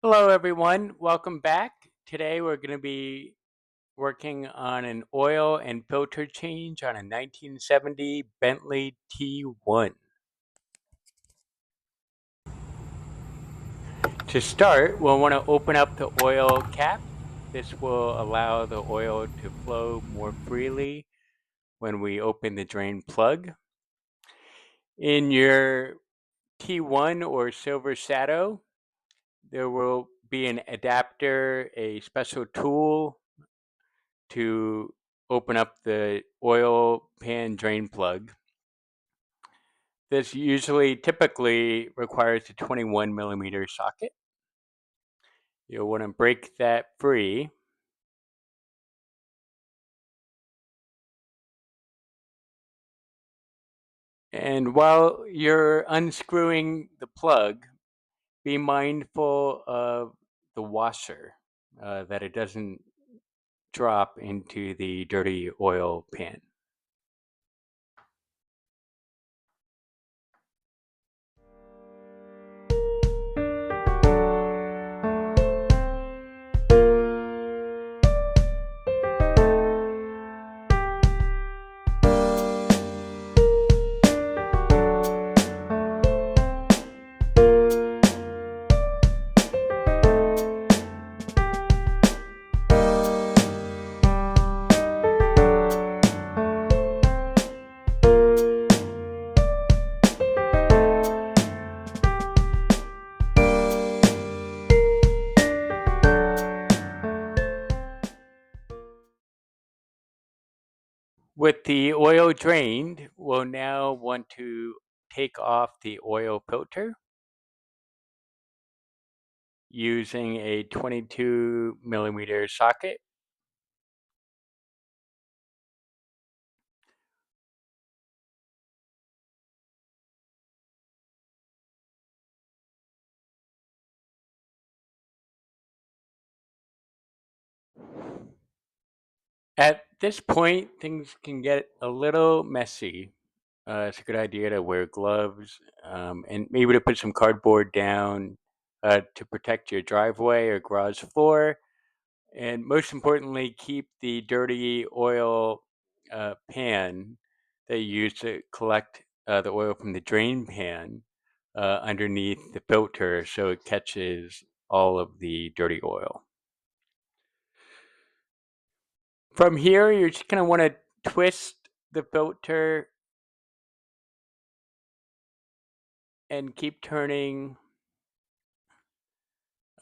Hello, everyone. Welcome back. Today we're going to be working on an oil and filter change on a 1970 Bentley T1. To start, we'll want to open up the oil cap. This will allow the oil to flow more freely when we open the drain plug. In your T1 or Silver Shadow, there will be an adapter, a special tool to open up the oil pan drain plug. This typically requires a 21 millimeter socket. You'll want to break that free. And while you're unscrewing the plug, be mindful of the washer, that it doesn't drop into the dirty oil pan. With the oil drained, we'll now want to take off the oil filter using a 22 millimeter socket. At this point, things can get a little messy. It's a good idea to wear gloves and maybe to put some cardboard down to protect your driveway or garage floor. And most importantly, keep the dirty oil pan that you use to collect the oil from the drain pan underneath the filter so it catches all of the dirty oil. From here, you're just going to want to twist the filter and keep turning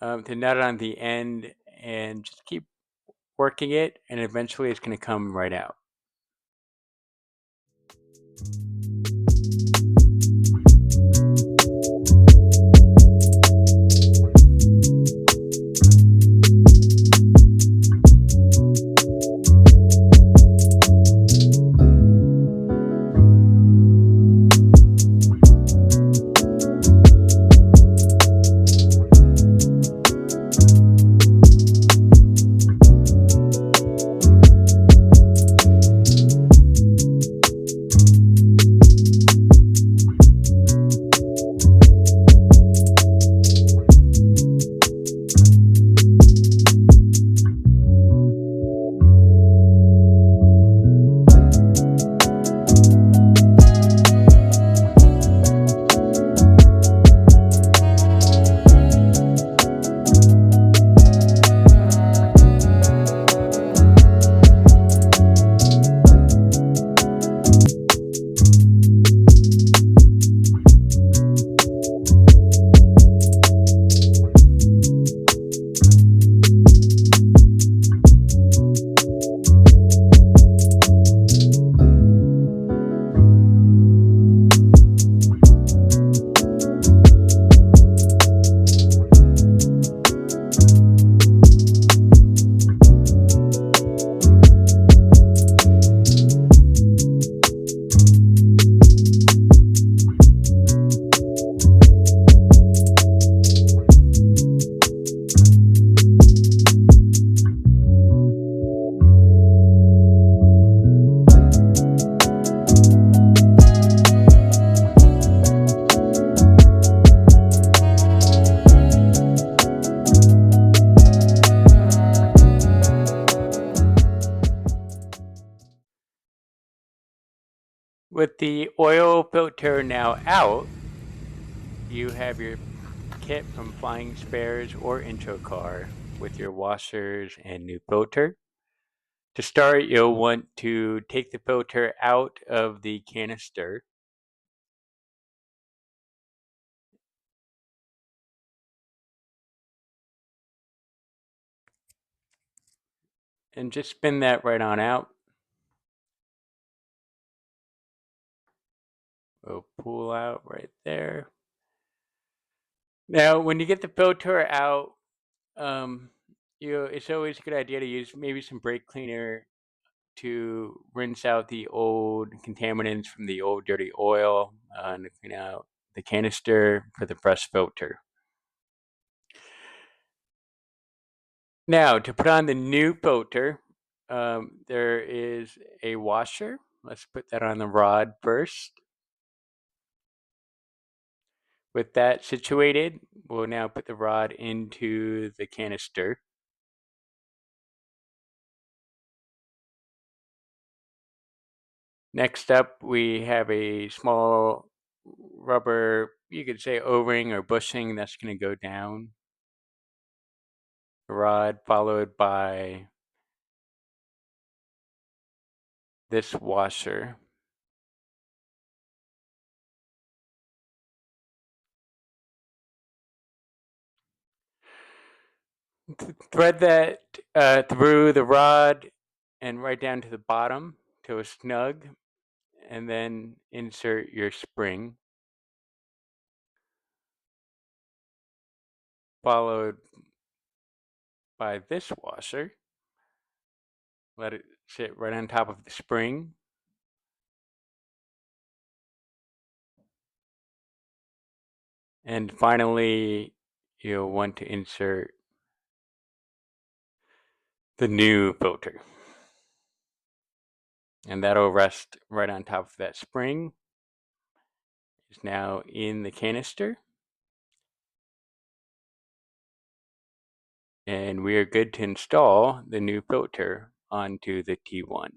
the nut on the end and just keep working it, and eventually it's going to come right out. With the oil filter now out, you have your kit from Flying Spares or Intro Car with your washers and new filter. To start, you'll want to take the filter out of the canister and just spin that right on out. We'll pull out right there. Now, when you get the filter out, um, it's always a good idea to use maybe some brake cleaner to rinse out the old contaminants from the old dirty oil and to clean out the canister for the fresh filter. Now, to put on the new filter, there is a washer. Let's put that on the rod first. With that situated, we'll now put the rod into the canister. Next up, we have a small rubber, you could say O-ring or bushing, that's going to go down the rod, followed by this washer. Thread that through the rod and right down to the bottom till it's snug, and then insert your spring, followed by this washer. Let it sit right on top of the spring. And finally, you'll want to insert the new filter. And that'll rest right on top of that spring. It's now in the canister. And we are good to install the new filter onto the T1.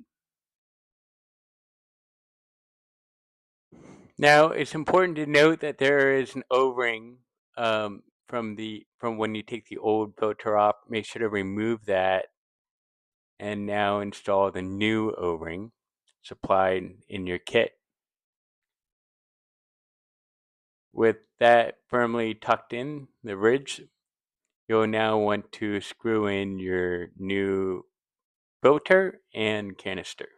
Now, it's important to note that there is an O-ring from when you take the old filter off. Make sure to remove that and now install the new O-ring supplied in your kit. With that firmly tucked in the ridge, you'll now want to screw in your new filter and canister.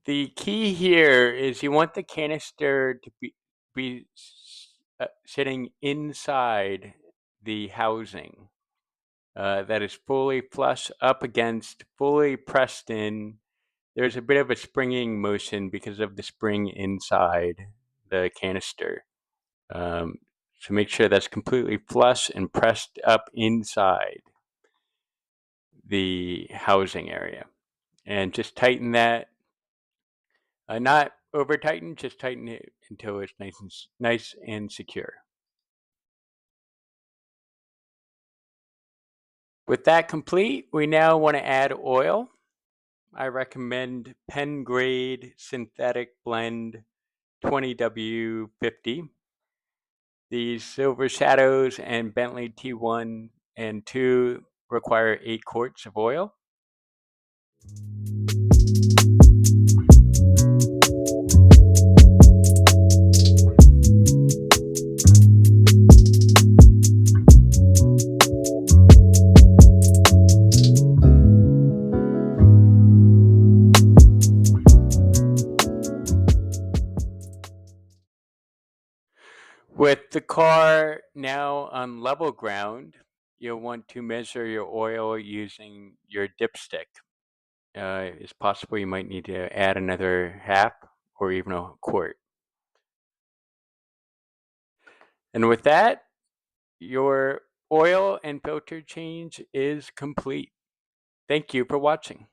The key here is you want the canister to be sitting inside the housing. That is fully flush up against, fully pressed in. There's a bit of a springing motion because of the spring inside the canister. So make sure that's completely flush and pressed up inside the housing area. And just tighten that. Not over tighten, just tighten it until it's nice and secure. With that complete, we now want to add oil. I recommend Pen Grade Synthetic Blend 20W50. The Silver Shadows and Bentley T1 and 2 require 8 quarts of oil. With the car now on level ground, you'll want to measure your oil using your dipstick. It's possible you might need to add another half or even a quart. And with that, your oil and filter change is complete. Thank you for watching.